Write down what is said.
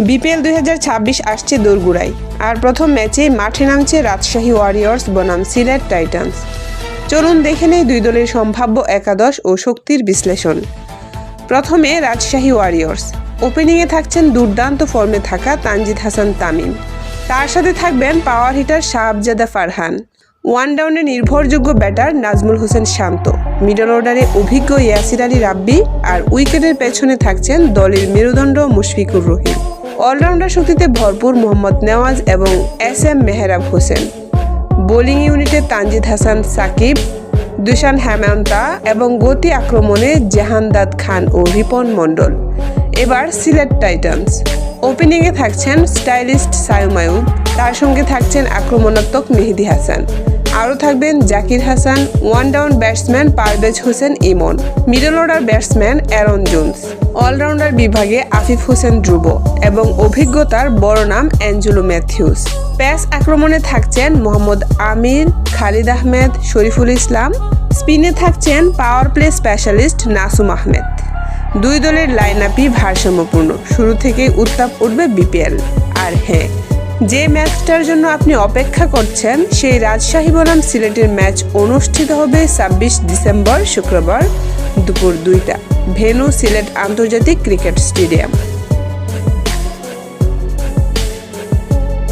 BPL 2026 আসছে দোরগোড়ায়, আর প্রথম ম্যাচে মাঠে নামছে রাজশাহী ওয়ারিয়র্স বনাম সিলেট টাইটান্স। চলুন দেখে নেই দুই দলের সম্ভাব্য একাদশ ও শক্তির বিশ্লেষণ। প্রথমে রাজশাহী ওয়ারিয়র্স। ওপেনিংয়ে থাকছেন দুর্দান্ত ফর্মে থাকা তানজিদ হাসান তামিম, তার সাথে থাকবেন power hitter Sahibzada Farhan, one ডাউনে নির্ভরযোগ্য ব্যাটার নাজমুল হোসেন শান্ত, মিডল অর্ডারে অভিজ্ঞ ইয়াসির আলী রাব্বি, আর উইকেটের পেছনে থাকছেন দলের মেরুদণ্ড মুশফিকুর রহিম। অলরাউন্ডার শক্তিতে ভরপুর মোহাম্মদ নেওয়াজ এবং SM মেহরাব হোসেন। বোলিং ইউনিটে তানজিদ হাসান সাকিব, দুশান হেমন্তা এবং গতি আক্রমণে জাহানদাদ খান ও রিপন মণ্ডল। এবার সিলেট টাইটান্স। ওপেনিংয়ে থাকছেন স্টাইলিস্ট সাইম আয়ুব, তার সঙ্গে থাকছেন আক্রমণাত্মক মেহেদী হাসান, আরও থাকবেন Zakir Hasan, one down batsman Parvez Hossain Emon, middle order batsman Aaron Jones, allrounder বিভাগে আফিফ হোসেন ধ্রুব এবং অভিজ্ঞতার বড় নাম অ্যাঞ্জেলো ম্যাথিউস। পেস আক্রমণে থাকছেন মোহাম্মদ আমির, খালিদ আহমেদ, শরীফুল ইসলাম। স্পিনে থাকছেন power play specialist Nasum Ahmed. দুই দলের লাইন আপই ভারসাম্যপূর্ণ, শুরু থেকেই উত্তাপ উঠবে বিপিএল। আর হ্যাঁ, যে ম্যাচটার জন্য আপনি অপেক্ষা করছেন সেই রাজশাহী বনাম সিলেটের ম্যাচ অনুষ্ঠিত হবে 26 ডিসেম্বর শুক্রবার দুপুর 2টা, ভেন্যু সিলেট আন্তর্জাতিক ক্রিকেট স্টেডিয়াম।